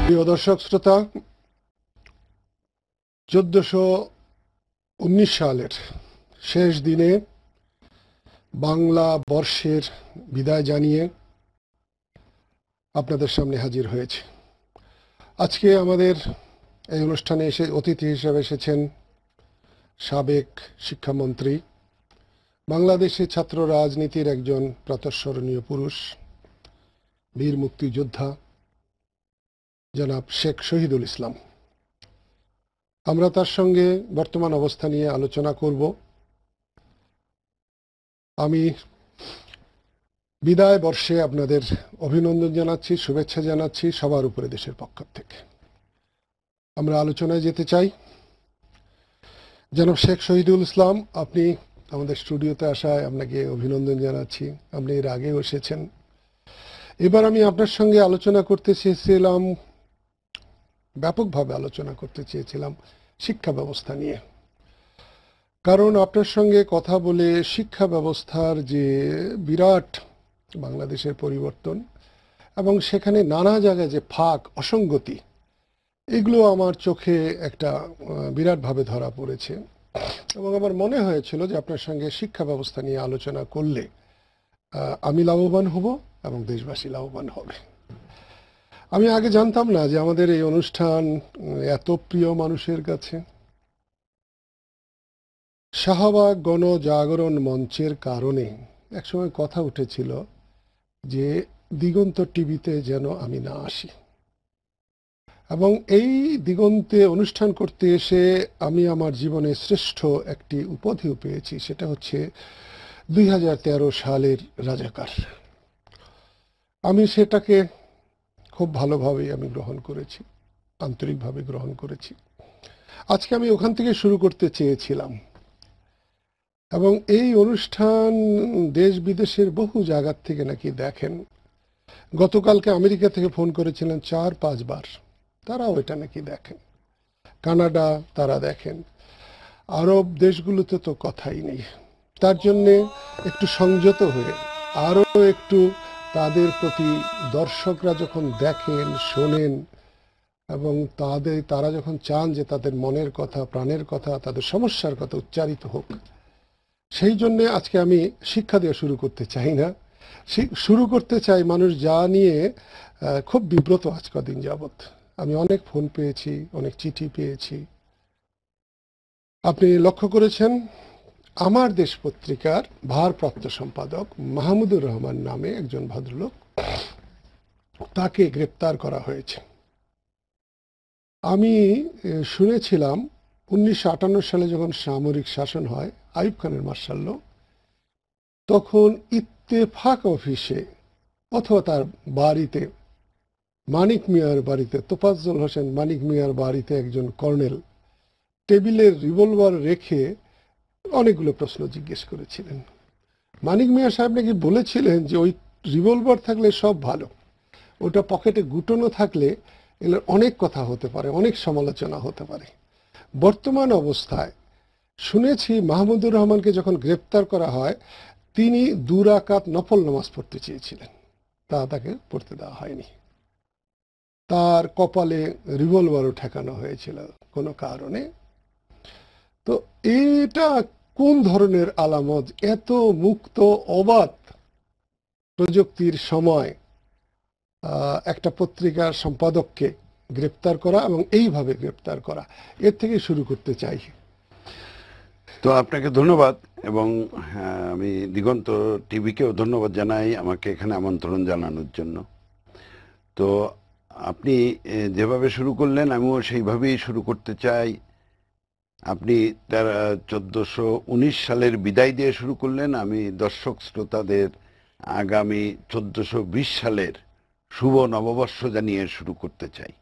প্রিয় দর্শক শ্রোতা, 1419 সালের শেষ দিনে বাংলা বর্ষের বিদায় জানিয়ে আপনাদের সামনে হাজির হয়েছে। আজকে আমাদের এই অনুষ্ঠানে অতিথি হিসেবে এসেছেন সাবেক শিক্ষামন্ত্রী, বাংলাদেশে ছাত্র রাজনীতির একজন প্রাতঃস্মরণীয় পুরুষ, বীর মুক্তিযোদ্ধা জনাব শেখ শহীদুল ইসলাম। আমরা তার সঙ্গে বর্তমান অবস্থা নিয়ে আলোচনা করব। আমি বিদায় বর্ষে আপনাদের অভিনন্দন জানাচ্ছি, শুভেচ্ছা জানাচ্ছি সবার উপরে দেশের পক্ষ থেকে। আমরা আলোচনায় যেতে চাই। জনাব শেখ শহীদুল ইসলাম, আপনি আমাদের স্টুডিওতে আসায় আপনাকে অভিনন্দন জানাচ্ছি। আপনি এর আগেও এসেছেন। এবার আমি আপনার সঙ্গে আলোচনা করতে চেয়েছিলাম, ব্যাপকভাবে আলোচনা করতে চেয়েছিলাম শিক্ষা ব্যবস্থা নিয়ে। কারণ আপনার সঙ্গে কথা বলে শিক্ষা ব্যবস্থার যে বিরাট বাংলাদেশের পরিবর্তন এবং সেখানে নানা জায়গায় যে ফাঁক, অসঙ্গতি, এগুলো আমার চোখে একটা বিরাটভাবে ধরা পড়েছে এবং আমার মনে হয়েছিল যে আপনার সঙ্গে শিক্ষা ব্যবস্থা নিয়ে আলোচনা করলে আমি লাভবান হব এবং দেশবাসী লাভবান হবে। আমি আগে জানতাম না যে আমাদের এই অনুষ্ঠান এত প্রিয় মানুষের কাছে। শাহবাগ গণজাগরণ মঞ্চের কারণে একসময় কথা উঠেছিল যে দিগন্ত টিভিতে যেন আমি না আসি, এবং এই দিগন্তে অনুষ্ঠান করতে এসে আমি আমার জীবনে শ্রেষ্ঠ একটি উপাধিও পেয়েছি। সেটা হচ্ছে 2013 সালের রাজাকার। আমি সেটাকে খুব ভালোভাবেই আমি গ্রহণ করেছি, আন্তরিকভাবে গ্রহণ করেছি। আজকে আমি ওখান থেকে শুরু করতে চেয়েছিলাম এবং এই অনুষ্ঠান দেশ বিদেশের বহু জায়গার থেকে নাকি দেখেন। গতকালকে আমেরিকা থেকে ফোন করেছিলেন 4-5 বার, তারাও এটা নাকি দেখেন। কানাডা তারা দেখেন, আরব দেশগুলোতে তো কথাই নেই। তার জন্যে একটু সংযত হয়ে আরও একটু তাদের প্রতি দর্শকরা যখন দেখেন, শোনেন এবং তারা যখন চান যে তাদের মনের কথা, প্রাণের কথা, তাদের সমস্যার কথা উচ্চারিত হোক, সেই জন্যে আজকে আমি শিক্ষা দিয়ে শুরু করতে চাই না। শুরু করতে চাই মানুষ যা নিয়ে খুব বিব্রত আজ কদিন যাবৎ। আমি অনেক ফোন পেয়েছি, অনেক চিঠি পেয়েছি। আপনি লক্ষ্য করেছেন আমার দেশ পত্রিকার ভারপ্রাপ্ত সম্পাদক মাহমুদুর রহমান নামে একজন ভদ্রলোক, তাকে গ্রেপ্তার করা হয়েছে। আমি শুনেছিলাম 1958 সালে যখন সামরিক শাসন হয়, আইয়ুব খানের মার্শাল, তখন ইত্তেফাক অফিসে অথবা তার বাড়িতে, মানিক মিয়ার বাড়িতে, তোফাজ্জল হোসেন মানিক মিয়ার বাড়িতে একজন কর্নেল টেবিলে রিভলভার রেখে অনেকগুলো প্রশ্ন জিজ্ঞেস করেছিলেন। মানিক মিয়া সাহেব নাকি বলেছিলেন যে ওই রিভলভার থাকলে সব ভালো, ওটা পকেটে গুটানো থাকলে এগুলোর অনেক কথা হতে পারে, অনেক সমালোচনা হতে পারে। বর্তমান অবস্থায় শুনেছি মাহমুদুর রহমানকে যখন গ্রেপ্তার করা হয়, তিনি 2 রাকাত নফল নামাজ পড়তে চেয়েছিলেন, তা তাকে পড়তে দেওয়া হয়নি। তার কপালে রিভলভারও ঠেকানো হয়েছিল কোনো কারণে। তো এটা কোন ধরনের আলামত? এত মুক্ত অবাধ প্রযুক্তির সময় একটা পত্রিকার সম্পাদককে গ্রেপ্তার করা এবং এইভাবে গ্রেপ্তার করা, এর থেকে শুরু করতে চাই। তো আপনাকে ধন্যবাদ, এবং আমি দিগন্ত টিভিকেও ধন্যবাদ জানাই আমাকে এখানে আমন্ত্রণ জানানোর জন্য। তো আপনি যেভাবে শুরু করলেন আমিও সেইভাবেই শুরু করতে চাই। আপনি 1419 সালের বিদায় দিয়ে শুরু করলেন। আমি দর্শক শ্রোতাদের আগামী 1420 সালের শুভ নববর্ষ জানিয়ে শুরু করতে চাই,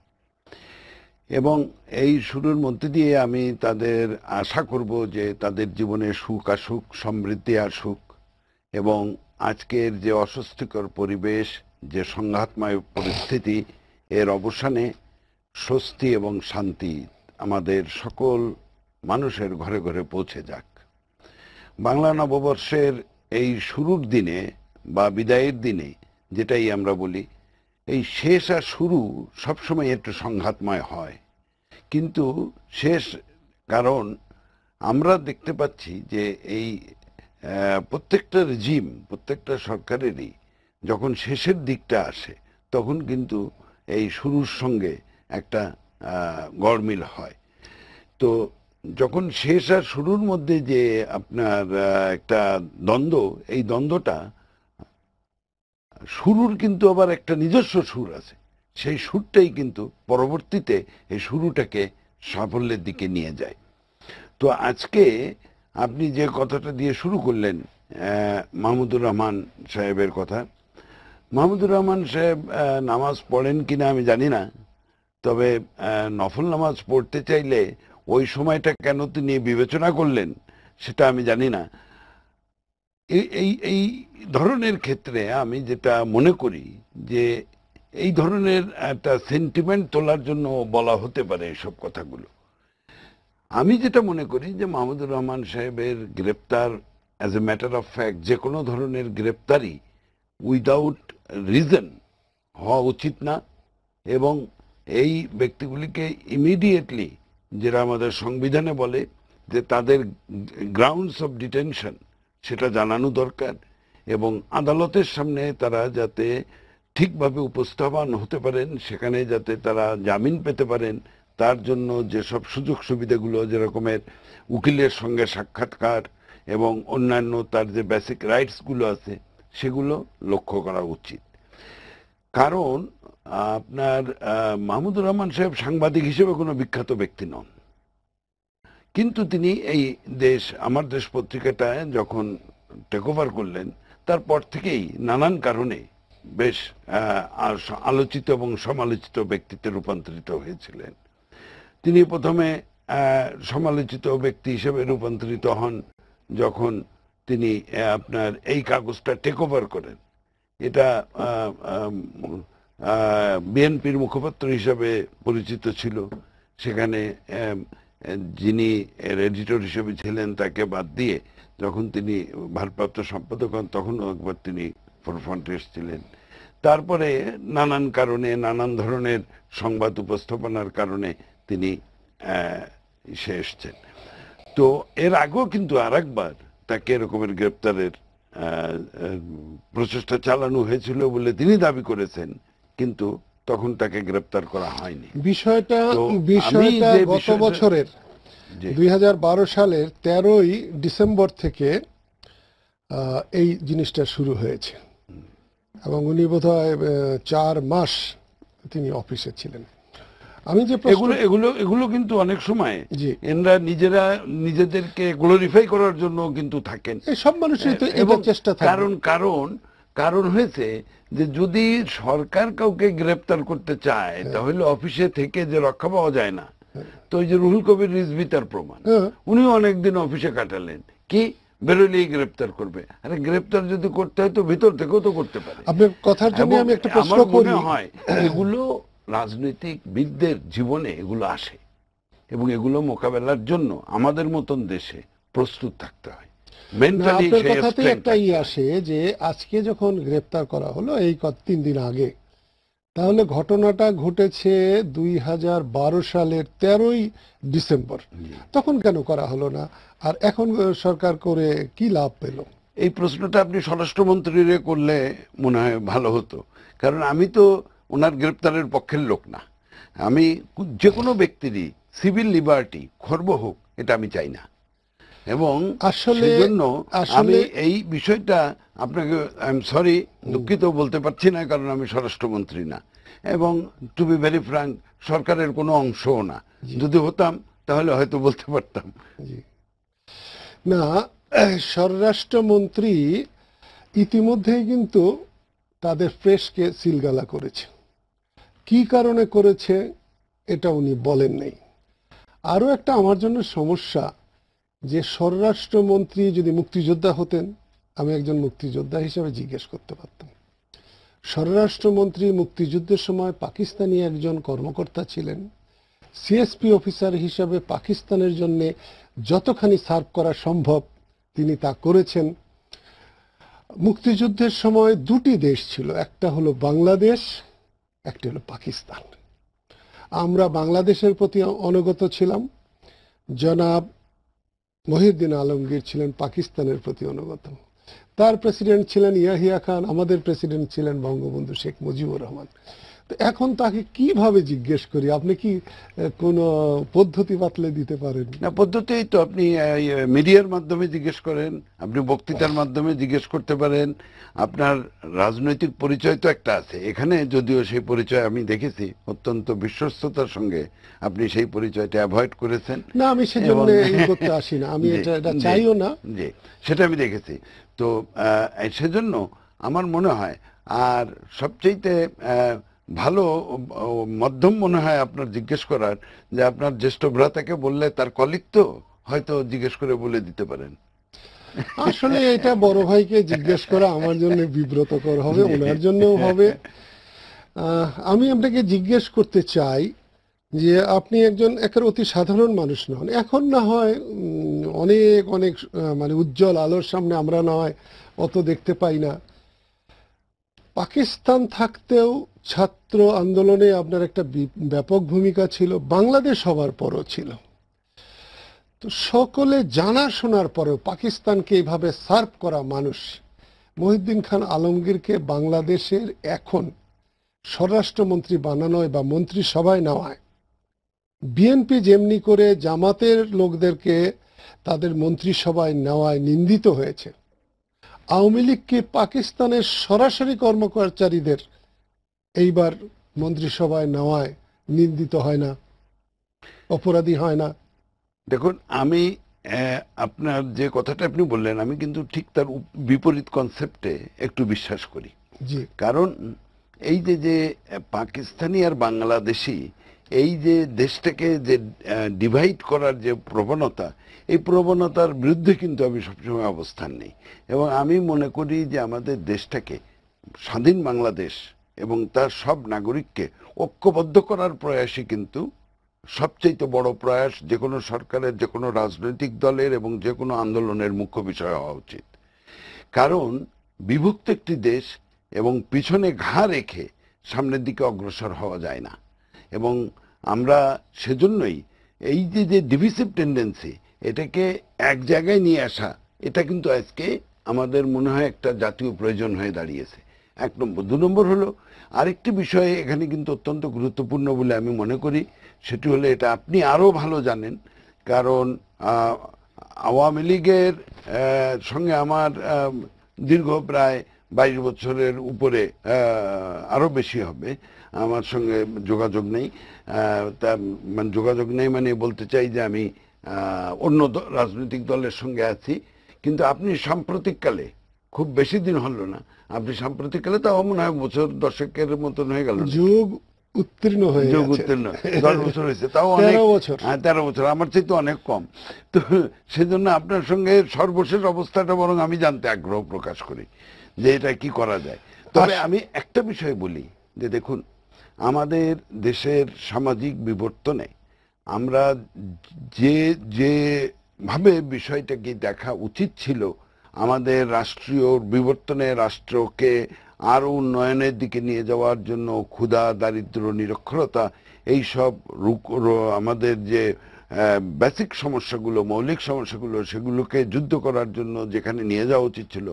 এবং এই শুরুর মধ্যে দিয়ে আমি তাদের আশা করব যে তাদের জীবনে সুখ আসুক, সমৃদ্ধি আসুক, এবং আজকের যে অস্বস্তিকর পরিবেশ, যে সংঘাতময় পরিস্থিতি, এর অবসানে স্বস্তি এবং শান্তি আমাদের সকল মানুষের ঘরে ঘরে পৌঁছে যাক। বাংলা নববর্ষের এই শুরুর দিনে বা বিদায়ের দিনে যেটাই আমরা বলি, এই শেষ আর শুরু সবসময় একটু সংঘাতময় হয়, কিন্তু শেষ, কারণ আমরা দেখতে পাচ্ছি যে এই প্রত্যেকটা রেজিম, প্রত্যেকটা সরকারেরই যখন শেষের দিকটা আসে তখন কিন্তু এই শুরুর সঙ্গে একটা গড়মিল হয়। তো যখন শেষ আর শুরুর মধ্যে যে আপনার একটা দ্বন্দ্ব, এই দ্বন্দ্বটা শুরুর কিন্তু আবার একটা নিজস্ব সুর আছে, সেই সুরটাই কিন্তু পরবর্তীতে এই শুরুটাকে সাফল্যের দিকে নিয়ে যায়। তো আজকে আপনি যে কথাটা দিয়ে শুরু করলেন, মাহমুদুর রহমান সাহেবের কথা, মাহমুদুর রহমান সাহেব নামাজ পড়েন কিনা আমি জানি না, তবে নফল নামাজ পড়তে চাইলে ওই সময়টা কেন তিনি বিবেচনা করলেন সেটা আমি জানি না। এই ধরনের ক্ষেত্রে আমি যেটা মনে করি যে এই ধরনের একটা সেন্টিমেন্ট তোলার জন্য বলা হতে পারে এসব কথাগুলো। আমি যেটা মনে করি যে মাহমুদুর রহমান সাহেবের গ্রেপ্তার, as a matter of fact, যে কোনো ধরনের গ্রেপ্তারি উইদাউট রিজন হওয়া উচিত না, এবং এই ব্যক্তিগুলিকে ইমিডিয়েটলি, যেটা আমাদের সংবিধানে বলে যে তাদের গ্রাউন্ডস অফ ডিটেনশন, সেটা জানানো দরকার, এবং আদালতের সামনে তারা যাতে ঠিকভাবে উপস্থাপন হতে পারেন, সেখানে যাতে তারা জামিন পেতে পারেন, তার জন্য যেসব সুযোগ সুবিধাগুলো, যেরকমের উকিলের সঙ্গে সাক্ষাৎকার এবং অন্যান্য তার যে বেসিক রাইটসগুলো আছে সেগুলো লক্ষ্য করা উচিত। কারণ আপনার মাহমুদুর রহমান সাহেব সাংবাদিক হিসেবে কোনো বিখ্যাত ব্যক্তি নন, কিন্তু তিনি এই দেশ, আমার দেশ পত্রিকাটা যখন টেক ওভার করলেন তারপর থেকেই নানান কারণে বেশ আলোচিত এবং সমালোচিত ব্যক্তিত্বে রূপান্তরিত হয়েছিলেন। তিনি প্রথমে সমালোচিত ব্যক্তি হিসেবে রূপান্তরিত হন যখন তিনি আপনার এই কাগজটা টেক ওভার করেন। এটা বিএনপির মুখপাত্র হিসাবে পরিচিত ছিল, সেখানে যিনি এডিটর হিসেবে ছিলেন তাকে বাদ দিয়ে যখন তিনি ভারপ্রাপ্ত সম্পাদক হন তখনও একবার তিনি ফরফ্রন্টে এসেছিলেন। তারপরে নানান কারণে, নানান ধরনের সংবাদ উপস্থাপনার কারণে তিনি সে এসছেন। তো এর আগেও কিন্তু আরেকবার তাকে এরকমের গ্রেপ্তারের প্রচেষ্টা চালানো হয়েছিল বলে তিনি দাবি করেছেন, কিন্তু তখন তাকে গ্রেপ্তার করা হয়নি। বিষয়টা তো বিষয়টা আমি যে গত বিষয়টা- বছরের জি। 2012 সালের 13ই ডিসেম্বর থেকে এই জিনিসটা শুরু হয়েছে, এবং উনি বোধহয় 4 মাস তিনি অফিসে ছিলেন। আমি যে এগুলো এগুলো এগুলো কিন্তু অনেক সময় জি, এনরা নিজেরা নিজেদেরকে গ্লোরিফাই করার জন্য কিন্তু থাকেন, এই সব মানুষের তো এবং এটা চেষ্টা থাকে। কারণ কারণ কারণ হয়েছে যে যদি সরকার কাউকে গ্রেপ্তার করতে চায় তাহলে অফিসে থেকে যে রক্ষা পাওয়া যায় না। তো ওই যে রুহুল কবির রিজভী তার প্রমাণ, হ্যাঁ, উনিও অনেকদিন অফিসে কাটালেন, কি বেরোলেই গ্রেপ্তার করবে। আরে গ্রেপ্তার যদি করতে হয় তো ভিতর থেকেও তো করতে পারে। আপনার কথার জন্য এবং আমি একটা প্রশ্ন আমার করি। মনে হয় এগুলো রাজনৈতিকবিদদের জীবনে এগুলো আসে, এবং এগুলো মোকাবেলার জন্য আমাদের মতন দেশে প্রস্তুত থাকতে হয়, না, মেন্টালি। আপনার কথাতেই একটা আসে যে আজকে যখন গ্রেপ্তার করা হলো এই 3 দিন আগে, তাহলে ঘটনাটা ঘটেছে 2012 সালের 13ই ডিসেম্বর। তখন কেন করা হলো না, আর এখন সরকার করে কি লাভ পেল? এই প্রশ্নটা আপনি স্বরাষ্ট্রমন্ত্রীরে করলে মনে হয় ভালো হতো, কারণ আমি তো ওনার গ্রেপ্তারের পক্ষের লোক না। আমি যে কোনো ব্যক্তিরই সিভিল লিবার্টি খর্ব হোক এটা আমি চাই না, এবং সেজন্য আমি এই বিষয়টা আপনাকে আই এম সরি, দুঃখিত বলতে পারছি না, কারণ আমি স্বরাষ্ট্রমন্ত্রী না, এবং টু বি ভেরি ফ্র্যাঙ্ক সরকারের কোনো অংশও না। যদি হতাম তাহলে হয়তো বলতে পারতাম। না, স্বরাষ্ট্রমন্ত্রী ইতিমধ্যেই কিন্তু তাদের প্রেসকে সিলগালা করেছে। কি কারণে করেছে এটা উনি বলেন নাই। আরো একটা আমার জন্য সমস্যা, যে স্বরাষ্ট্রমন্ত্রী যদি মুক্তিযোদ্ধা হতেন, আমি একজন মুক্তিযোদ্ধা হিসেবে জিজ্ঞেস করতে পারতাম। স্বরাষ্ট্রমন্ত্রী মুক্তিযুদ্ধের সময় পাকিস্তানি একজন কর্মকর্তা ছিলেন, সিএসপি অফিসার হিসাবে পাকিস্তানের জন্য যতখানি সার্ভ করা সম্ভব তিনি তা করেছেন। মুক্তিযুদ্ধের সময় 2টি দেশ ছিল, একটা হলো বাংলাদেশ একটি হলো পাকিস্তান। আমরা বাংলাদেশের প্রতি অনুগত ছিলাম, জনাব মহিউদ্দিন আলমগীর ছিলেন পাকিস্তানের প্রতি অনুগত। তার প্রেসিডেন্ট ছিলেন ইয়াহিয়া খান, আমাদের প্রেসিডেন্ট ছিলেন বঙ্গবন্ধু শেখ মুজিবুর রহমান। তো এখন তাকে কিভাবে জিজ্ঞেস করি? আপনি কি কোনো পদ্ধতি বাতলে দিতে পারেন? না, পদ্ধতি তো আপনি মিডিয়ার মাধ্যমে জিজ্ঞেস করেন, আপনি বক্তৃতার মাধ্যমে জিজ্ঞেস করতে পারেন। আপনার রাজনৈতিক পরিচয় তো একটা আছে এখানে, যদিও সেই পরিচয় আমি দেখেছি অত্যন্ত বিশ্বস্ততার সঙ্গে আপনি সেই পরিচয়টা অ্যাভয়েড করেছেন। না, আমি সেজন্য এবং এই করতে আসি না, আমি জি, এটা জি, চাইও না। জি, সেটা আমি দেখেছি। তো সেজন্য আমার মনে হয়, আর সবচেয়ে ভালো মধ্যম মনে হয় আপনার জিজ্ঞেস করার, যে আপনার জ্যেষ্ঠ ভ্রাতাকে বললে তার কলিগ তো হয়তো জিজ্ঞেস করে বলে দিতে পারেন। আসলে এটা বড় ভাইকে জিজ্ঞেস করা আমার জন্য বিব্রতকর হবে, ওনার জন্যও হবে। আমি আপনাকে জিজ্ঞেস করতে চাই যে আপনি একজন একের অতি সাধারণ মানুষ নন। এখন না হয় অনেক অনেক মানে উজ্জ্বল আলোর সামনে আমরা না হয় অত দেখতে পাই না। পাকিস্তান থাকতেও ছাত্র আন্দোলনে আপনার একটা ব্যাপক ভূমিকা ছিল, বাংলাদেশ হবার পরও ছিল। তো সকলে জানা শোনার পরেও পাকিস্তানকে এইভাবে সার্ভ করা মানুষ মহিউদ্দিন খান আলমগীরকে বাংলাদেশের এখন স্বরাষ্ট্রমন্ত্রী বানানোয় বা মন্ত্রিসভায় নেওয়ায়, বিএনপি যেমনি করে জামাতের লোকদেরকে তাদের মন্ত্রিসভায় নেওয়ায় নিন্দিত হয়েছে, আওয়ামী লীগকে পাকিস্তানের সরাসরি কর্মচারীদের এইবার মন্ত্রিসভায় নেওয়ায় নিন্দিত হয় না, অপরাধী হয় না? দেখুন, আমি আপনার যে কথাটা আপনি বললেন, আমি কিন্তু ঠিক তার বিপরীত কনসেপ্টে একটু বিশ্বাস করি। জি, কারণ এই যে যে পাকিস্তানি আর বাংলাদেশি, এই যে দেশটাকে যে ডিভাইড করার যে প্রবণতা, এই প্রবণতার বিরুদ্ধে কিন্তু আমি সবসময় অবস্থান নেই। এবং আমি মনে করি যে আমাদের দেশটাকে স্বাধীন বাংলাদেশ এবং তার সব নাগরিককে ঐক্যবদ্ধ করার প্রয়াসই কিন্তু সবচেয়ে বড় প্রয়াস যে কোনো সরকারের, যে কোনো রাজনৈতিক দলের এবং যে কোনো আন্দোলনের মুখ্য বিষয় হওয়া উচিত। কারণ বিভক্ত একটি দেশ এবং পিছনে ঘা রেখে সামনের দিকে অগ্রসর হওয়া যায় না। এবং আমরা সেজন্যই এই যে যে ডিভিসিভ টেন্ডেন্সি, এটাকে এক জায়গায় নিয়ে আসা, এটা কিন্তু আজকে আমাদের মনে হয় একটা জাতীয় প্রয়োজন হয়ে দাঁড়িয়েছে। এক নম্বর। দু নম্বর হলো আরেকটি বিষয় এখানে কিন্তু অত্যন্ত গুরুত্বপূর্ণ বলে আমি মনে করি, সেটি হলো, এটা আপনি আরও ভালো জানেন, কারণ আওয়ামী লীগের সঙ্গে আমার দীর্ঘ প্রায় 22 বছরের উপরে, আরও বেশি হবে, আমার সঙ্গে যোগাযোগ নেই। তা মানে যোগাযোগ নেই মানে বলতে চাই যে আমি অন্য রাজনৈতিক দলের সঙ্গে আছি। কিন্তু আপনি সাম্প্রতিককালে, খুব বেশি দিন হলো না, আপনি সাম্প্রতিককালে, তাও মনে হয় বছর দশেকের মতন হয়ে গেল, যুগ উত্তীর্ণ হয়ে যোগ গেছে। উত্তীর্ণ 10 বছর হয়েছে, তাও অনেক। 13 বছর। হ্যাঁ, 13 বছর, আমার চাইতে অনেক কম। তো সেজন্য আপনার সঙ্গে সর্বশেষ অবস্থাটা বরং আমি জানতে আগ্রহ প্রকাশ করি যে এটা কি করা যায়। তবে আমি একটা বিষয় বলি, যে দেখুন, আমাদের দেশের সামাজিক বিবর্তনে আমরা যে যে ভাবে বিষয়টাকে দেখা উচিত ছিল, আমাদের রাষ্ট্রীয় বিবর্তনে রাষ্ট্রকে আরো উন্নয়নের দিকে নিয়ে যাওয়ার জন্য ক্ষুধা, দারিদ্র, নিরক্ষরতা, এইসব আমাদের যে বেসিক সমস্যাগুলো, মৌলিক সমস্যাগুলো, সেগুলোকে যুদ্ধ করার জন্য যেখানে নিয়ে যাওয়া উচিত ছিল,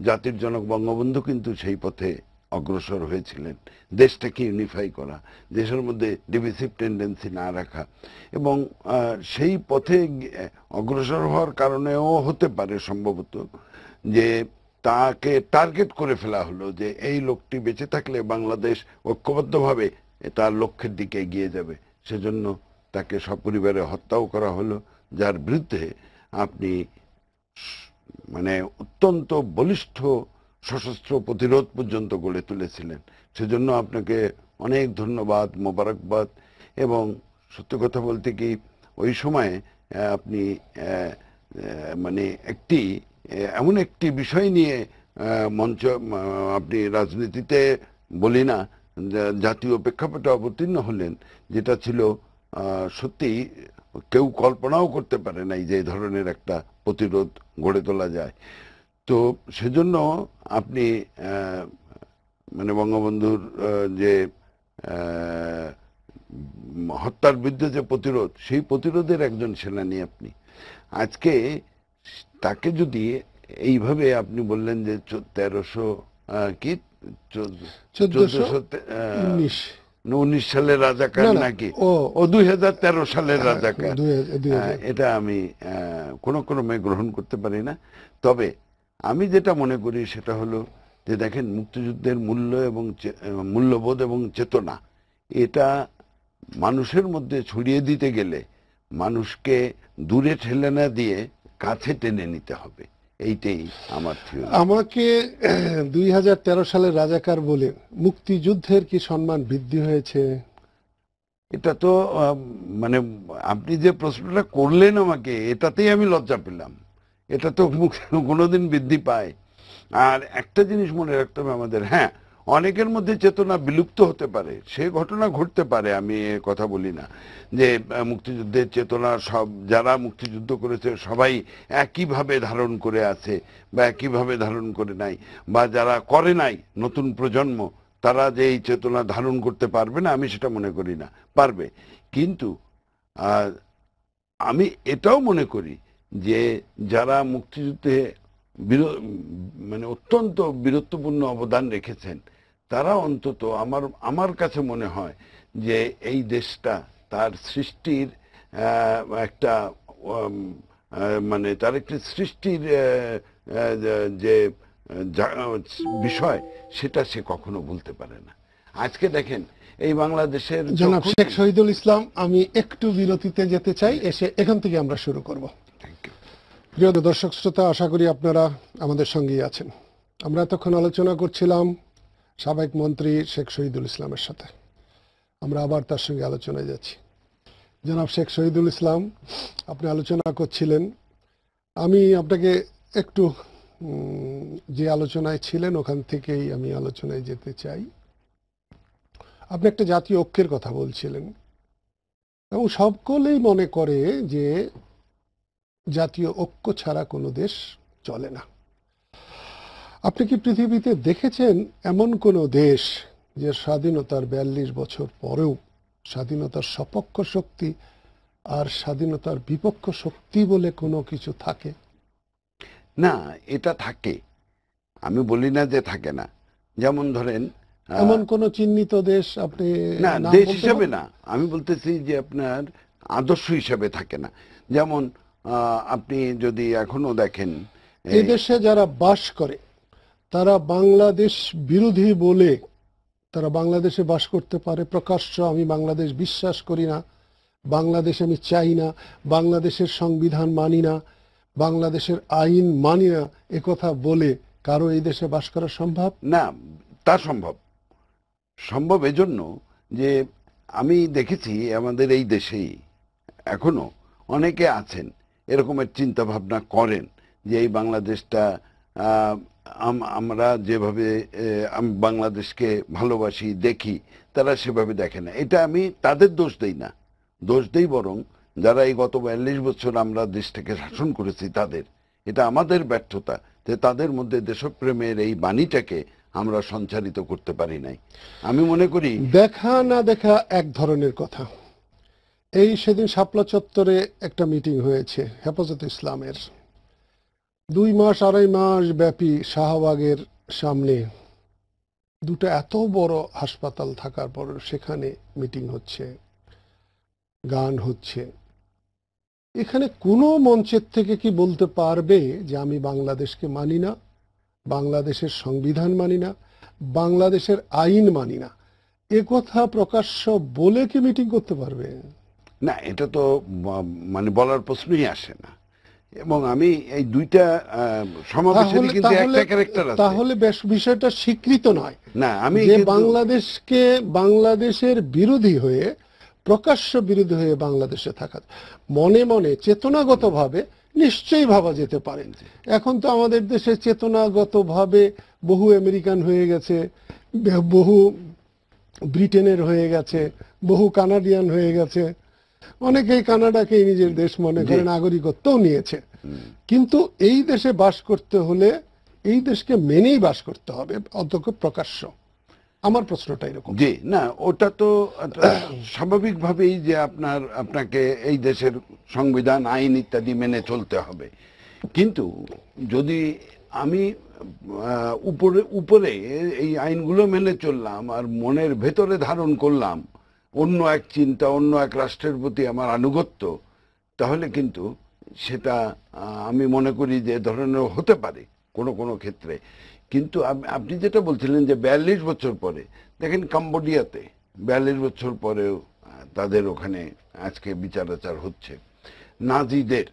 জাতির জনক বঙ্গবন্ধু কিন্তু সেই পথে অগ্রসর হয়েছিলেন। দেশটাকে ইউনিফাই করা, দেশের মধ্যে ডিভিসিভ টেন্ডেন্সি না রাখা, এবং সেই পথে অগ্রসর হওয়ার কারণেও হতে পারে সম্ভবত যে তাকে টার্গেট করে ফেলা হলো, যে এই লোকটি বেঁচে থাকলে বাংলাদেশ ঐক্যবদ্ধভাবে তার লক্ষ্যের দিকে এগিয়ে যাবে। সেজন্য তাকে সপরিবারে হত্যাও করা হলো, যার বিরুদ্ধে আপনি মানে অত্যন্ত বলিষ্ঠ সশস্ত্র প্রতিরোধ পর্যন্ত গড়ে তুলেছিলেন। সেজন্য আপনাকে অনেক ধন্যবাদ, মোবারকবাদ। এবং সত্য কথা বলতে কি, ওই সময়ে আপনি মানে একটি এমন একটি বিষয় নিয়ে মঞ্চ, আপনি রাজনীতিতে বলি না, জাতীয় প্রেক্ষাপটে অবতীর্ণ হলেন, যেটা ছিল সত্যি কেউ কল্পনাও করতে পারে নাই যে এই ধরনের একটা প্রতিরোধ গড়ে তোলা যায়। তো সেজন্য আপনি মানে বঙ্গবন্ধুর যে হত্যার বিরুদ্ধে যে প্রতিরোধ, সেই প্রতিরোধের একজন সেনানী আপনি। আজকে তাকে যদি এইভাবে আপনি বললেন যে 1300 কি 1419 1419 সালের রাজাকার না না নাকি, ও ও 2013 সালের রাজাকার, 2000 এটা আমি কোনো ক্রমে গ্রহণ করতে পারি না। তবে আমি যেটা মনে করি সেটা হলো যে দেখেন, মুক্তিযুদ্ধের মূল্য এবং মূল্যবোধ এবং চেতনা, এটা মানুষের মধ্যে ছড়িয়ে দিতে গেলে মানুষকে দূরে ঠেলে না দিয়ে কাছে টেনে নিতে হবে। এইটাই আমার থিওরি। আমাকে 2013 সালের রাজাকার বলে মুক্তিযুদ্ধের কি সম্মান বৃদ্ধি হয়েছে? এটা তো মানে আপনি যে প্রশ্নটা করলেন আমাকে, এটাতেই আমি লজ্জা পেলাম। এটা তো কোনোদিন বৃদ্ধি পায়? আর একটা জিনিস মনে রাখতে হবে আমাদের, হ্যাঁ, অনেকের মধ্যে চেতনা বিলুপ্ত হতে পারে, সে ঘটনা ঘটতে পারে, আমি এ কথা বলি না যে মুক্তিযুদ্ধের চেতনা সব যারা মুক্তিযুদ্ধ করেছে সবাই একইভাবে ধারণ করে আছে বা একইভাবে ধারণ করে নাই, বা যারা করে নাই নতুন প্রজন্ম তারা যে এই চেতনা ধারণ করতে পারবে না, আমি সেটা মনে করি না, পারবে। কিন্তু আমি এটাও মনে করি যে যারা মুক্তিযুদ্ধে মানে অত্যন্ত বীরত্বপূর্ণ অবদান রেখেছেন, তারা অন্তত আমার কাছে মনে হয় যে এই দেশটা তার সৃষ্টির একটা মানে তার একটি সৃষ্টির যে বিষয়, সেটা সে কখনো ভুলতে পারে না। আজকে দেখেন এই বাংলাদেশের জনাব শেখ শহীদুল ইসলাম, আমি একটু বিরতিতে যেতে চাই, এসে এখান থেকে আমরা শুরু করব। প্রিয় দর্শক শ্রোতা, আশা করি আপনারা আমাদের সঙ্গেই আছেন। আমরা এতক্ষণ আলোচনা করছিলাম সাবেক মন্ত্রী শেখ শহীদুল ইসলামের সাথে। আমরা আবার তার সঙ্গে আলোচনায় যাচ্ছি। জনাব শেখ শহীদুল ইসলাম, আপনি আলোচনা করছিলেন, আমি আপনাকে একটু যে আলোচনায় ছিলেন ওখান থেকেই আমি আলোচনায় যেতে চাই। আপনি একটা জাতীয় ঐক্যের কথা বলছিলেন এবং সকলেই মনে করে যে জাতীয় ঐক্য ছাড়া কোনো দেশ চলে না। আপনি কি পৃথিবীতে দেখেছেন এমন কোনো দেশ যে স্বাধীনতার 42 বছর পরেও স্বাধীনতার সপক্ষ শক্তি আর স্বাধীনতার বিপক্ষ শক্তি বলে কোনো কিছু থাকে? না, এটা থাকে, আমি বলি না যে থাকে না। যেমন ধরেন এমন কোন চিহ্নিত দেশ আপনি না, দেশ হিসাবে না, আমি বলতেছি যে আপনার আদর্শ হিসাবে থাকে না। যেমন আপনি যদি এখনো দেখেন এই দেশে যারা বাস করে তারা বাংলাদেশ বিরোধী বলে তারা বাংলাদেশে বাস করতে পারে প্রকাশ্য, আমি বাংলাদেশ বিশ্বাস করি না, বাংলাদেশ আমি চাই না, বাংলাদেশের সংবিধান মানি না, বাংলাদেশের আইন মানি না, একথা বলে কারো এই দেশে বাস করা সম্ভব? না, তা সম্ভব এজন্য যে আমি দেখেছি আমাদের এই দেশেই এখনো অনেকে আছেন এরকমের চিন্তা ভাবনা করেন যে এই বাংলাদেশটা আমরা যেভাবে বাংলাদেশকে ভালোবাসি দেখি, তারা সেভাবে দেখে না। এটা আমি তাদের দোষ দেই না, দোষ দেই বরং যারা এই গত 42 বছর আমরা দেশটাকে শাসন করেছি তাদের। এটা আমাদের ব্যর্থতা যে তাদের মধ্যে দেশপ্রেমের এই বাণীটাকে আমরা সঞ্চারিত করতে পারি নাই। আমি মনে করি দেখা না দেখা এক ধরনের কথা। এই সেদিন শাপলা চত্বরে একটা মিটিং হয়েছে হেফাজতে ইসলামের, 2-2.5 মাস ব্যাপী শাহবাগের সামনে দুটো এত বড় হাসপাতাল থাকার পর সেখানে মিটিং হচ্ছে, গান হচ্ছে। এখানে কোনো মঞ্চের থেকে কি বলতে পারবে যে আমি বাংলাদেশকে মানি না, বাংলাদেশের সংবিধান মানি না, বাংলাদেশের আইন মানি না, এ কথা প্রকাশ্য বলে কি মিটিং করতে পারবে? না, এটা তো মানে বলার প্রশ্নই আসে না। এবং আমি এই দুইটা সমাবেশের কিন্তু একটা ক্যারেক্টার আছে। তাহলে বিষয়টা স্বীকৃত নয় না, আমি যে বাংলাদেশকে বাংলাদেশের বিরোধী হয়ে প্রকাশ্য বিরোধী হয়ে বাংলাদেশে থাকা মনে মনে চেতনাগতভাবে নিশ্চয়ই ভাবা যেতে পারে। এখন তো আমাদের দেশে চেতনাগতভাবে বহু আমেরিকান হয়ে গেছে, বহু ব্রিটেনের হয়ে গেছে, বহু কানাডিয়ান হয়ে গেছে, অনেকেই কানাডাকেই নিজের দেশ মনে করে, নাগরিকত্বও নিয়েছে। কিন্তু এই দেশে বাস করতে হলে এই দেশকে মেনেই বাস করতে হবে, অন্তত প্রকাশ্য। আমার প্রশ্নটা এরকম। জি, না ওটা তো স্বাভাবিকভাবেই যে আপনাকে এই দেশের সংবিধান আইন ইত্যাদি মেনে চলতে হবে, কিন্তু যদি আমি উপরে উপরে এই আইনগুলো মেনে চললাম আর মনের ভেতরে ধারণ করলাম অন্য এক চিন্তা, অন্য এক রাষ্ট্রের প্রতি আমার আনুগত্য, তাহলে কিন্তু সেটা আমি মনে করি যে ধরনের হতে পারে কোনো কোনো ক্ষেত্রে। কিন্তু আপনি যেটা বলছিলেন যে 42 বছর পরে, দেখেন কম্বোডিয়াতে 42 বছর পরেও তাদের ওখানে আজকে বিচার আচার হচ্ছে। নাজিদের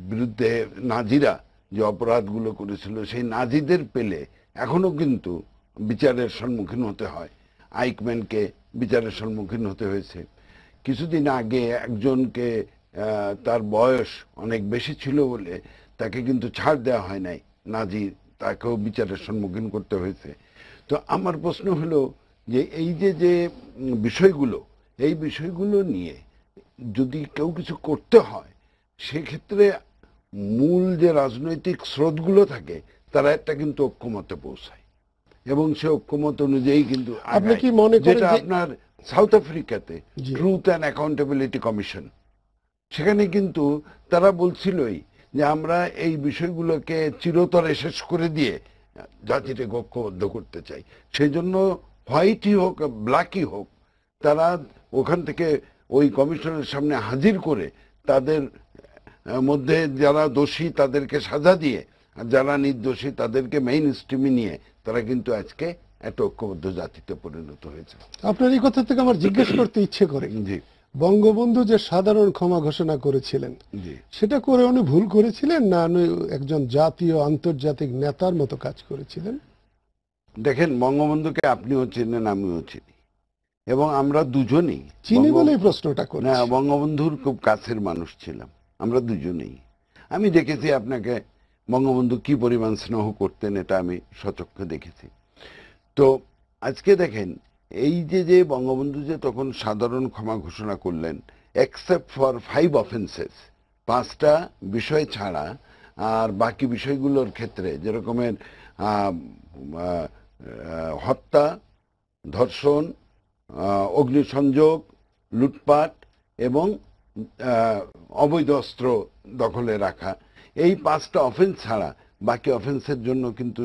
বিরুদ্ধে নাজিরা যে অপরাধগুলো করেছিল সেই নাজিদের পেলে এখনো কিন্তু বিচারের সম্মুখীন হতে হয়। আইকম্যানকে বিচারের সম্মুখীন হতে হয়েছে। কিছুদিন আগে একজনকে তার বয়স অনেক বেশি ছিল বলে তাকে কিন্তু ছাড় দেওয়া হয় নাই, নাজি তাকেও বিচারের সম্মুখীন করতে হয়েছে। তো আমার প্রশ্ন হলো যে এই যে যে বিষয়গুলো, এই বিষয়গুলো নিয়ে যদি কেউ কিছু করতে হয় সেক্ষেত্রে মূল যে রাজনৈতিক স্রোতগুলো থাকে তারা একটা কিন্তু ঐক্যমতে পৌঁছায় এবং সে ঐক্যমত অনুযায়ী কিন্তু আপনি আগায়। কি মনে করেন যেটা যে আপনার সাউথ আফ্রিকাতে জি, ট্রুথ অ্যান্ড অ্যাকাউন্টেবিলিটি কমিশন, সেখানে কিন্তু তারা বলছিলই যে আমরা এই বিষয়গুলোকে চিরতরে শেষ করে দিয়ে জাতিটাকে ঐক্যবদ্ধ করতে চাই। সেই জন্য হোয়াইটই হোক ব্ল্যাকই হোক, তারা ওখান থেকে ওই কমিশনের সামনে হাজির করে তাদের মধ্যে যারা দোষী তাদেরকে সাজা দিয়ে আর যারা নির্দোষী তাদেরকে মেইন স্ট্রিমে নিয়ে তারা কিন্তু আজকে একটা ঐক্যবদ্ধ জাতিতে পরিণত হয়েছে। আপনার এই কথা থেকে আমার জিজ্ঞেস করতে ইচ্ছে করে, জি, বঙ্গবন্ধু যে সাধারণ ক্ষমা ঘোষণা করেছিলেন জি। সেটা করে উনি ভুল করেছিলেন না উনি একজন জাতীয় আন্তর্জাতিক নেতার মতো কাজ করেছিলেন? দেখেন, বঙ্গবন্ধুকে আপনিও চেনেন, আমিও চিনি, এবং আমরা দুজনেই চিনি বলেই প্রশ্নটা না, করছি। বঙ্গবন্ধুর খুব কাছের মানুষ ছিলাম আমরা দুজনেই। আমি দেখেছি আপনাকে বঙ্গবন্ধু কি পরিমাণ স্নেহ করতেন, এটা আমি সচক্ষে দেখেছি। তো আজকে দেখেন, এই যে যে বঙ্গবন্ধু যে তখন সাধারণ ক্ষমা ঘোষণা করলেন এক্সেপ্ট ফর 5 অফেন্সেস, 5টা বিষয় ছাড়া, আর বাকি বিষয়গুলোর ক্ষেত্রে যেরকমের হত্যা, ধর্ষণ, অগ্নিসংযোগ, লুটপাট এবং অবৈধ অস্ত্র দখলে রাখা, এই 5টা অফেন্স ছাড়া বাকি অফেন্সের জন্য কিন্তু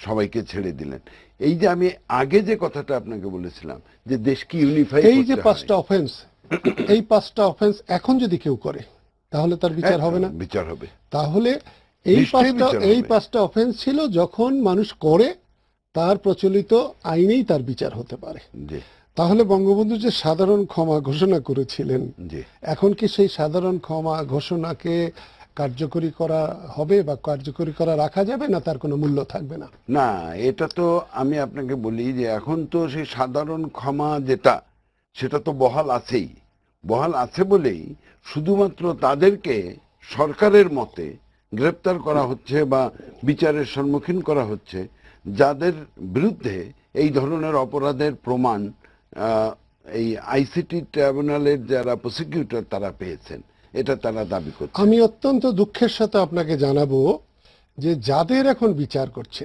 সবাইকে ছেড়ে দিলেন। এই যে আমি আগে যে কথাটা আপনাকে বলেছিলাম যে দেশকে ইউনিফাই এই যে করতে 5টা হয়, অফেন্স, এই 5টা অফেন্স এখন যদি কেউ করে তাহলে তার বিচার হবে না? বিচার হবে, তাহলে এই নিশ্চয়ই 5টা বিচার এই হবে। 5টা অফেন্স ছিল যখন মানুষ করে তার প্রচলিত আইনেই তার বিচার হতে পারে। জি, তাহলে বঙ্গবন্ধু যে সাধারণ ক্ষমা ঘোষণা করেছিলেন, জি। এখন কি সেই সাধারণ ক্ষমা ঘোষণাকে কার্যকরী করা হবে বা কার্যকরী করা রাখা যাবে, না তার কোনো মূল্য থাকবে না? না, এটা তো আমি আপনাকে বলি যে এখন তো সেই সাধারণ ক্ষমা যেটা, সেটা তো বহাল আছেই। বহাল আছে বলেই শুধুমাত্র তাদেরকে সরকারের মতে গ্রেপ্তার করা হচ্ছে বা বিচারের সম্মুখীন করা হচ্ছে যাদের বিরুদ্ধে এই ধরনের অপরাধের প্রমাণ এই আইসিটি ট্রাইব্যুনালের যারা প্রসিকিউটর তারা পেয়েছেন, এটা তারা দাবি করছে। আমি অত্যন্ত দুঃখের সাথে আপনাকে জানাবো যে যাদের এখন বিচার করছে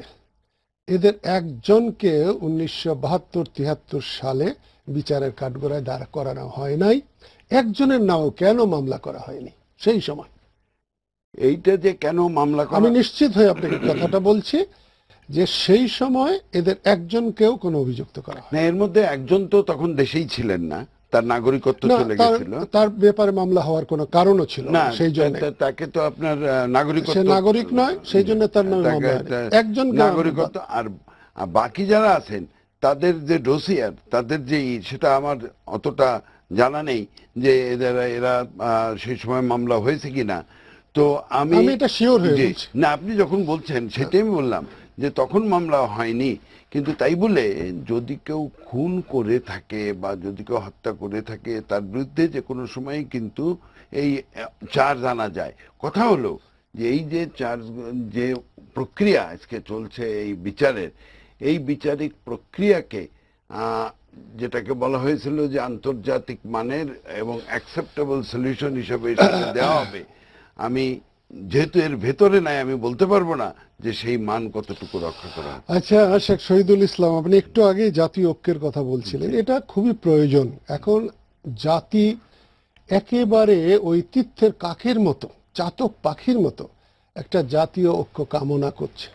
এদের একজনকে 1972-73 সালে বিচারের কাঠগড়ায় দাঁড় করানো হয় নাই। একজনের নামও কেন মামলা করা হয়নি সেই সময়? এইটা যে কেন মামলা আমি করা, নিশ্চিত হয়ে আপনাকে কথাটা বলছি যে সেই সময় এদের একজনকেও কোনো অভিযুক্ত করা হয় না, এর মধ্যে একজন তো তখন দেশেই ছিলেন না, তার নাগরিকত্ব না। চলে তার গেছিল। তার ব্যাপারে মামলা হওয়ার কোনো কারণও ছিল না, না সেই জন্য। তাকে তো আপনার সে নাগরিকত্ব, নাগরিক নয়, সেই জন্য তার নামে মামলা হয়নি। একজন নাগরিকত্ব। আর বাকি যারা আছেন তাদের যে ডোসিয়ার, তাদের যে সেটা আমার অতটা জানা নেই যে এরা সেই সময় মামলা হয়েছে কিনা। তো আমি আমি এটা শিওর হয়ে জি, বলছি। না, আপনি যখন বলছেন সেটাই আমি বললাম যে তখন মামলা হয়নি, কিন্তু তাই বলে যদি কেউ খুন করে থাকে বা যদি কেউ হত্যা করে থাকে তার বিরুদ্ধে যে কোনো সময় কিন্তু এই চার্জ আনা যায়। কথা হলো যে এই যে চার্জ, যে প্রক্রিয়া আজকে চলছে এই বিচারের, এই বিচারিক প্রক্রিয়াকে যেটাকে বলা হয়েছিল যে আন্তর্জাতিক মানের এবং অ্যাকসেপ্টেবল সলিউশন হিসেবে সেটা দেওয়া হবে, আমি যেহেতু এর ভেতরে নাই, আমি বলতে পারবো না যে সেই মান কতটুকু রক্ষা করা হচ্ছে। আচ্ছা, শেখ শহীদুল ইসলাম, আপনি একটু আগে জাতীয় ঐক্যের কথা বলছিলেন, এটা খুবই প্রয়োজন। এখন জাতি একেবারে ওই তীর্থের কাকের মতো, চাতক পাখির মতো একটা জাতীয় ঐক্য কামনা করছে।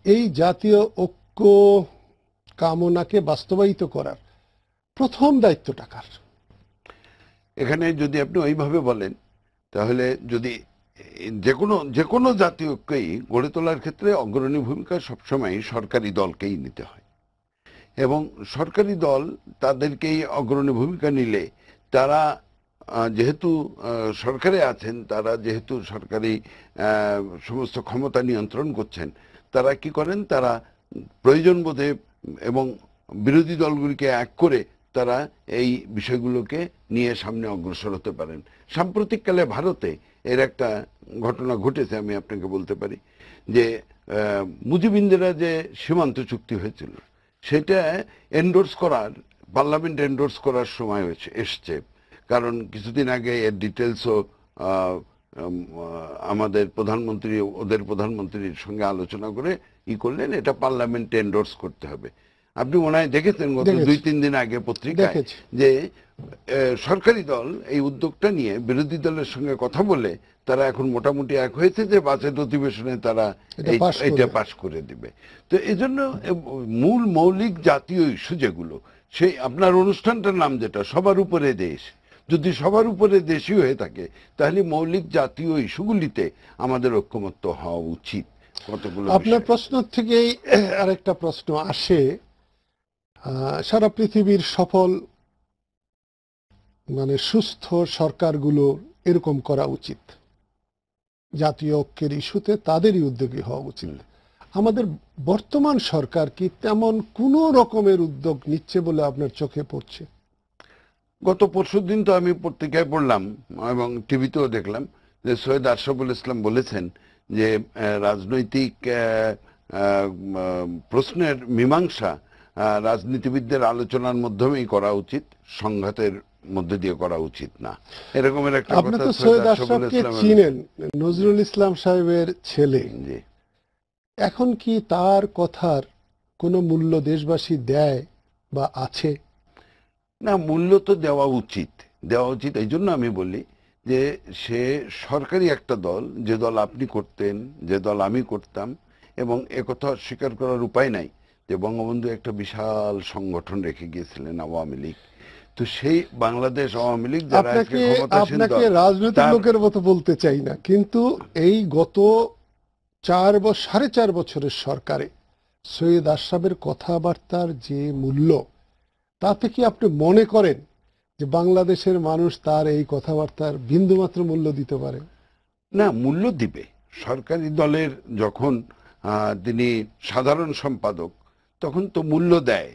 এই জাতীয় ঐক্য কামনাকে বাস্তবায়িত করার প্রথম দায়িত্বটা কার? এখানে যদি আপনি ওইভাবে বলেন, তাহলে যদি যে কোনো জাতীয় ঐক্যই গড়ে তোলার ক্ষেত্রে অগ্রণী ভূমিকা সবসময় সরকারি দলকেই নিতে হয়, এবং সরকারি দল তাদেরকেই অগ্রণী ভূমিকা নিলে তারা যেহেতু সরকারে আছেন, তারা যেহেতু সরকারি সমস্ত ক্ষমতা নিয়ন্ত্রণ করছেন, তারা কি করেন, তারা প্রয়োজন বোধে এবং বিরোধী দলগুলিকে এক করে তারা এই বিষয়গুলোকে নিয়ে সামনে অগ্রসর হতে পারেন। সাম্প্রতিককালে ভারতে এর একটা ঘটনা ঘটেছে, আমি আপনাকে বলতে পারি যে মুজিবিন্দিরা যে সীমান্ত চুক্তি হয়েছিল সেটা এন্ডোর্স করার, পার্লামেন্ট এন্ডোর্স করার সময় এসছে। কারণ কিছুদিন আগে এর ডিটেলসও আমাদের প্রধানমন্ত্রী ওদের প্রধানমন্ত্রীর সঙ্গে আলোচনা করে করলেন, এটা পার্লামেন্টে এন্ডোর্স করতে হবে। আপনি মনে হয় দেখেছেন গত 2-3 দিন আগে পত্রিকায় যে সরকারি দল এই উদ্যোগটা নিয়ে বিরোধী দলের সঙ্গে কথা বলে তারা এখন মোটামুটি এক হয়েছে যে বাজেট অধিবেশনে তারা এটা পাশ করে দিবে। তো এই জন্য মূল মৌলিক জাতীয় ইস্যু যেগুলো, সেই আপনার অনুষ্ঠানটার নাম যেটা সবার উপরে দেশ, যদি সবার উপরে দেশই হয়ে থাকে তাহলে মৌলিক জাতীয় ইস্যুগুলিতে আমাদের ঐক্যমত্য হওয়া উচিত। কতগুলো আপনার প্রশ্ন থেকেই আরেকটা প্রশ্ন আসে, সারা পৃথিবীর সফল সুস্থ সরকারগুলো এরকম করা উচিত, জাতীয় ঐক্যের ইস্যুতে তাদেরই উদ্যোগী হওয়া উচিত। আমাদের বর্তমান সরকার কি তেমন কোনো রকমের উদ্যোগ নিচ্ছে বলে আপনার চোখে পড়ছে? গত পরশুদিন তো আমি পত্রিকায় পড়লাম এবং টিভিতেও দেখলাম যে সৈয়দ আশরাফুল ইসলাম বলেছেন যে রাজনৈতিক প্রশ্নের মীমাংসা রাজনীতিবিদদের আলোচনার মাধ্যমেই করা উচিত, সংঘাতের মধ্যে দিয়ে করা উচিত না, এরকমের একটা আপনি তো সৈয়দ আশরাফকে চিনেন, নজরুল ইসলাম সাহেবের ছেলে। এখন কি তার কথার কোনো মূল্য দেশবাসী দেয় বা আছে? না, মূল্য তো দেওয়া উচিত, এই জন্য আমি বলি যে সে সরকারি একটা দল, যে দল আপনি করতেন, যে দল আমি করতাম, এবং একথা স্বীকার করার উপায় নাই যে বঙ্গবন্ধু একটা বিশাল সংগঠন রেখে গিয়েছিলেন, আওয়ামী লীগ। তো সেই বাংলাদেশ আওয়ামী লীগ যারা আপনাকে রাজনৈতিক লোকের মতো বলতে চাই না, কিন্তু এই গত 4.5 বছরের সরকারে সৈয়দ আশরাফের কথাবার্তার যে মূল্য, তাতে কি আপনি মনে করেন যে বাংলাদেশের মানুষ তার এই কথাবার্তার বিন্দুমাত্র মূল্য দিতে পারে? না, মূল্য দিবে। সরকারি দলের যখন তিনি সাধারণ সম্পাদক, তখন তো মূল্য দেয়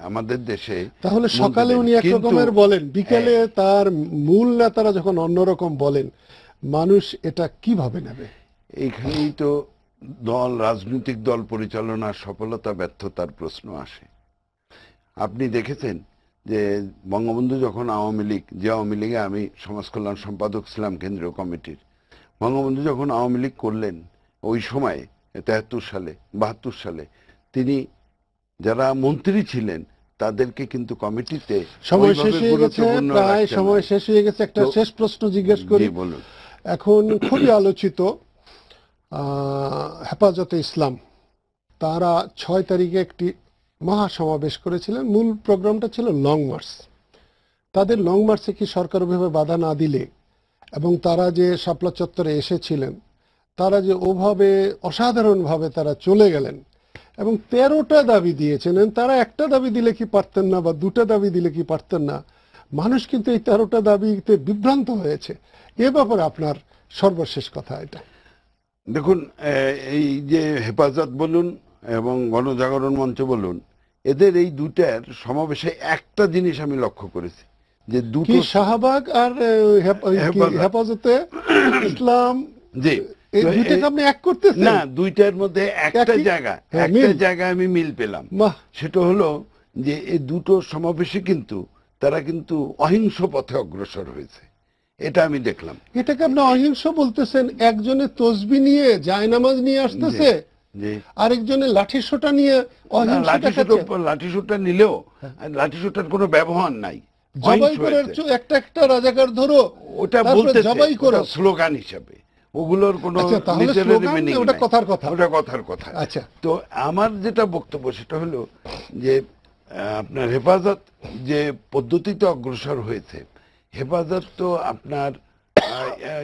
আমাদের দেশে। তাহলে সকালে উনি এক রকমের বলেন, বিকেলে তার মূল নেতারা যখন অন্যরকম বলেন, মানুষ এটা কিভাবে নেবে? এইখানেই তো রাজনৈতিক দল পরিচালনার সফলতা ব্যর্থতার প্রশ্ন আসে। আপনি দেখেছেন যে বঙ্গবন্ধু যখন আওয়ামী লীগে আমি সমাজ কল্যাণ সম্পাদক ছিলাম কেন্দ্রীয় কমিটির, বঙ্গবন্ধু যখন আওয়ামী লীগ করলেন ওই সময় 73 সালে 72 সালে, তিনি যারা মন্ত্রী ছিলেন তাদেরকে কিন্তু কমিটিতে সময় শেষ হয়ে গেছে, একটা শেষ প্রশ্ন জিজ্ঞেস করি। বলুন। এখন খুবই আলোচিত হেফাজতে ইসলাম, তারা 6 তারিখে একটি মহাসমাবেশ করেছিলেন, মূল প্রোগ্রামটা ছিল লং মার্চ। তাদের লং মার্চে কি সরকার ওভাবে বাধা না দিলে, এবং তারা যে শাপলা চত্বরে এসেছিলেন, তারা যে ওভাবে অসাধারণভাবে তারা চলে গেলেন এবং 13টা দাবি দিয়েছেন, তারা একটা দাবি দিলে কি পারতেন না, বা 2টা দাবি দিলে কি পারতেন না? মানুষ কিন্তু এই 13টা দাবিতে বিভ্রান্ত হয়েছে। এ ব্যাপারে আপনার সর্বশেষ কথা এটা। দেখুন, এই যে হেফাজত বলুন এবং গণজাগরণ মঞ্চ বলুন, এদের এই দুটার সমাবেশে একটা জিনিস আমি লক্ষ্য করেছি, যে দুটো শাহবাগ আর হেফাজতে ইসলাম, জি, আপনি এক করতেছেন না, দুইটার মধ্যে একটা জায়গায় আমি মিল পেলাম। সেটা হলো যে এই দুটো সমাবেশে কিন্তু তারা কিন্তু অহিংস পথে অগ্রসর হয়েছে, এটা আমি দেখলাম। এটাকে আপনি অহিংস বলতেছেন? একজনে তসবি নিয়ে জায়নামাজ নিয়ে আসতেছে, যে আরেকজনে লাঠিসোঁটা নিয়ে অহিংসটা খাচ্ছে। লাঠিসোঁটা নিলেও লাঠিসোঁটার কোনো ব্যবহার নাই, জবাই অহিংস করার হয়েছে। একটা একটা রাজাকার ধরো, ওটা তারপরে বলতেছে জবাই করো। ওটা স্লোগান হিসাবে, ওগুলোর কোনো আচ্ছা, তাহলে লিটারারি স্লোগান না, মিনিং ওটা নাই, কথার কথা। ওটা কথার কথা। আচ্ছা, তো আমার যেটা বক্তব্য সেটা হলো যে আপনার হেফাজত যে পদ্ধতিতে অগ্রসর হয়েছে, হেফাজত তো আপনার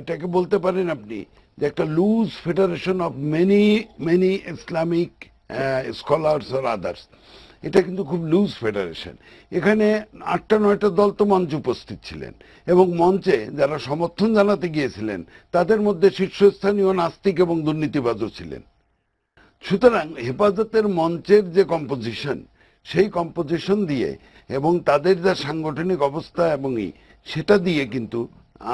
এটাকে বলতে পারেন আপনি যে একটা loose federation of many many Islamic scholars or others. এটা কিন্তু খুব লুজ ফেডারেশন। এখানে 8টা-9টা দল তো মঞ্চে উপস্থিত ছিলেন, এবং মঞ্চে যারা সমর্থন জানাতে গিয়েছিলেন তাদের মধ্যে শীর্ষস্থানীয় নাস্তিক এবং দুর্নীতিবাজও ছিলেন। সুতরাং হেফাজতের মঞ্চের যে কম্পোজিশন, সেই কম্পোজিশন দিয়ে এবং তাদের যা সাংগঠনিক অবস্থা এবং সেটা দিয়ে কিন্তু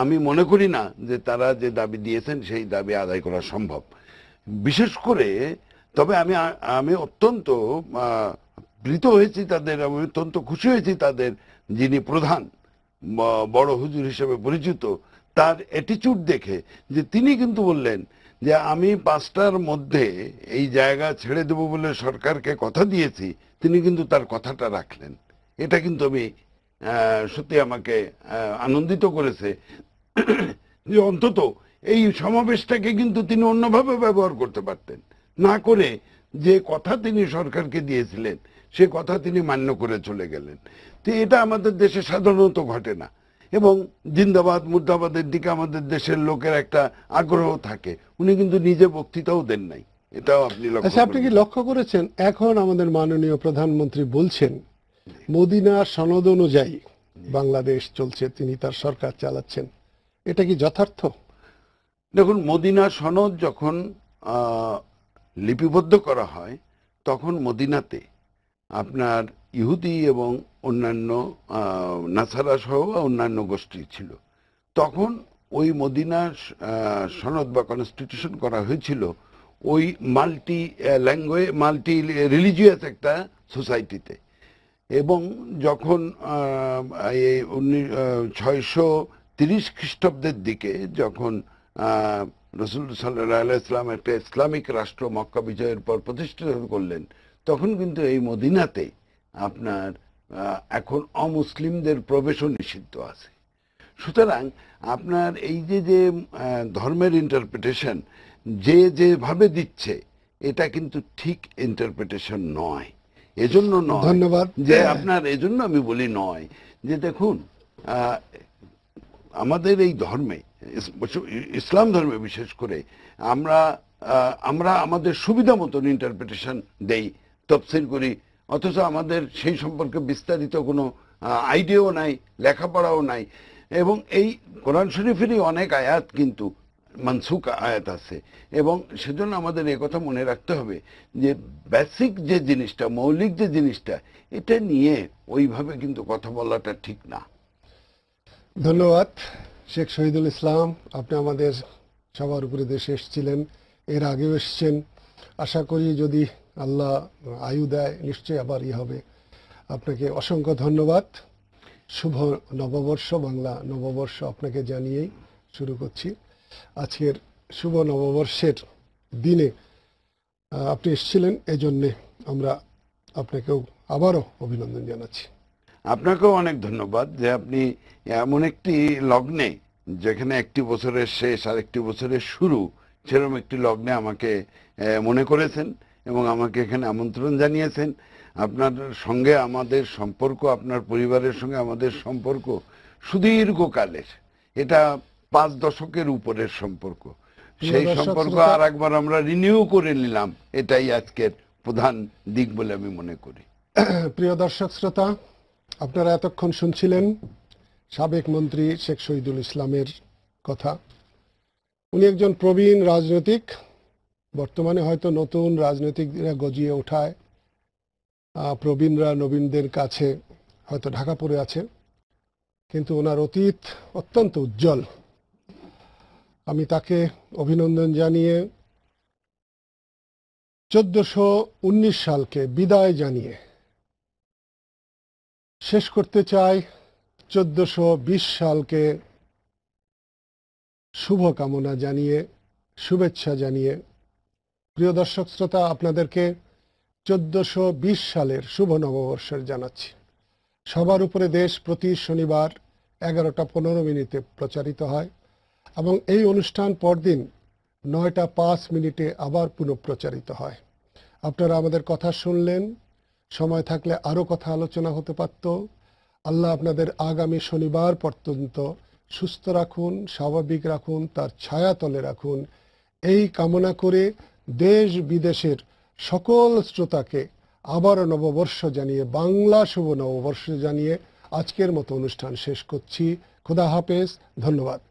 আমি মনে করি না যে তারা যে দাবি দিয়েছেন সেই দাবি আদায় করা সম্ভব। বিশেষ করে তবে আমি আমি অত্যন্ত প্রীত হয়েছি তাদের, আমি অত্যন্ত খুশি হয়েছি তাদের যিনি প্রধান বড় হুজুর হিসেবে পরিচিত, তার অ্যাটিচিউড দেখে, যে তিনি কিন্তু বললেন যে আমি 5টার মধ্যে এই জায়গা ছেড়ে দেব বলে সরকারকে কথা দিয়েছি। তিনি কিন্তু তার কথাটা রাখলেন। এটা কিন্তু আমি সত্যি আমাকে আনন্দিত করেছে যে অন্তত এই সমাবেশটাকে কিন্তু তিনি অন্যভাবে ব্যবহার করতে পারতেন, না করে যে কথা তিনি সরকারকে দিয়েছিলেন সে কথা তিনি মান্য করে চলে গেলেন। তো এটা আমাদের দেশে সাধারণত ঘটে না, এবং জিন্দাবাদ মুর্দাবাদের দিকে আমাদের দেশের লোকের একটা আগ্রহ থাকে। উনি কিন্তু নিজে বক্তৃতাও দেন নাই, এটাও আপনি লক্ষ্য আচ্ছা, আপনি কি করবেন। লক্ষ্য করেছেন এখন আমাদের মাননীয় প্রধানমন্ত্রী বলছেন মদিনা সনদ অনুযায়ী বাংলাদেশ চলছে, তিনি তার সরকার চালাচ্ছেন, এটা কি যথার্থ? দেখুন, মদিনা সনদ যখন লিপিবদ্ধ করা হয় তখন মদিনাতে আপনার ইহুদি এবং অন্যান্য নাসারা সহ অন্যান্য গোষ্ঠী ছিল। তখন ওই মদিনার সনদ বা কনস্টিটিউশন করা হয়েছিল ওই মাল্টি ল্যাঙ্গুয়েজ মাল্টি রিলিজিয়াস একটা সোসাইটিতে। এবং যখন 630 খ্রিস্টাব্দের দিকে যখন রসুল সাল্লাল্লাহু আলাইহি ওয়াসাল্লাম একটা ইসলামিক রাষ্ট্র মক্কা বিজয়ের পর প্রতিষ্ঠিত করলেন, তখন কিন্তু এই মদিনাতে আপনার এখন অমুসলিমদের প্রবেশও নিষিদ্ধ আছে। সুতরাং আপনার এই যে যে ধর্মের ইন্টারপ্রিটেশন যে যেভাবে দিচ্ছে, এটা কিন্তু ঠিক ইন্টারপ্রিটেশন নয়। এজন্য নয়, ধন্যবাদ। যে আপনার এজন্য আমি বলি নয় যে দেখুন আমাদের এই ধর্মে, ইসলাম ধর্মে বিশেষ করে আমরা আমরা আমাদের সুবিধা মতন ইন্টারপ্রিটেশন দেই, তফসির করি, অথচ আমাদের সেই সম্পর্কে বিস্তারিত কোনো আইডিয়াও নাই, লেখাপড়াও নাই। এবং এই কোরআন শরীফেরই অনেক আয়াত কিন্তু মানসুক আয়াত আছে, এবং সেজন্য আমাদের কথা মনে রাখতে হবে যে বেসিক যে জিনিসটা, মৌলিক যে জিনিসটা, এটা নিয়ে ওইভাবে কিন্তু কথা বলাটা ঠিক না। ধন্যবাদ শেখ শহীদুল ইসলাম, আপনি আমাদের সবার উপরে দেশে এসেছিলেন, এর আগেও এসেছেন। আশা করি যদি আল্লাহ আয়ু দেয় নিশ্চয়ই আবার হবে। আপনাকে অসংখ্য ধন্যবাদ। শুভ নববর্ষ, বাংলা নববর্ষ আপনাকে জানিয়েই শুরু করছি। আজকের শুভ নববর্ষের দিনে আপনি এসেছিলেন, এজন্যে আমরা আপনাকেও আবারও অভিনন্দন জানাচ্ছি। আপনাকেও অনেক ধন্যবাদ যে আপনি এমন একটি লগ্নে, যেখানে একটি বছরের শেষ আর একটি বছরের শুরু, সেরকম একটি লগ্নে আমাকে মনে করেছেন এবং আমাকে এখানে আমন্ত্রণ জানিয়েছেন। আপনার সঙ্গে আমাদের সম্পর্ক, আপনার পরিবারের সঙ্গে আমাদের সম্পর্ক সুদীর্ঘকালের, এটা 5 দশকের উপরের সম্পর্ক। সেই সম্পর্ক আর একবার আমরা রিনিউ করে নিলাম, এটাই আজকের প্রধান দিক বলে আমি মনে করি। প্রিয় দর্শক শ্রোতা, আপনারা এতক্ষণ শুনছিলেন সাবেক মন্ত্রী শেখ শহীদুল ইসলামের কথা। উনি একজন প্রবীণ রাজনৈতিক, বর্তমানে হয়তো নতুন রাজনৈতিকরা গজিয়ে ওঠায় প্রবীণরা নবীনদের কাছে হয়তো ঢাকা পড়ে আছে, কিন্তু ওনার অতীত অত্যন্ত উজ্জ্বল। আমি তাকে অভিনন্দন জানিয়ে 1419 সালকে বিদায় জানিয়ে শেষ করতে চাই 1420 সালকে শুভকামনা জানিয়ে, শুভেচ্ছা জানিয়ে প্রিয় দর্শক শ্রোতা, আপনাদেরকে 1420 সালের শুভ নববর্ষের জানাচ্ছি। সবার উপরে দেশ প্রতি শনিবার 11টা 15 মিনিটে প্রচারিত হয় এবং এই অনুষ্ঠান পরদিন 9টা 5 মিনিটে আবার পুনঃপ্রচারিত হয়। আপনারা আমাদের কথা শুনলেন, সময় থাকলে আরও কথা আলোচনা হতে পারত। আল্লাহ আপনাদের আগামী শনিবার পর্যন্ত সুস্থ রাখুন, স্বাভাবিক রাখুন, তার ছায়াতলে রাখুন, এই কামনা করে দেশ বিদেশের সকল শ্রোতাকে আবারও নববর্ষ জানিয়ে, বাংলা শুভ নববর্ষ জানিয়ে আজকের মতো অনুষ্ঠান শেষ করছি। খোদা হাফেজ, ধন্যবাদ।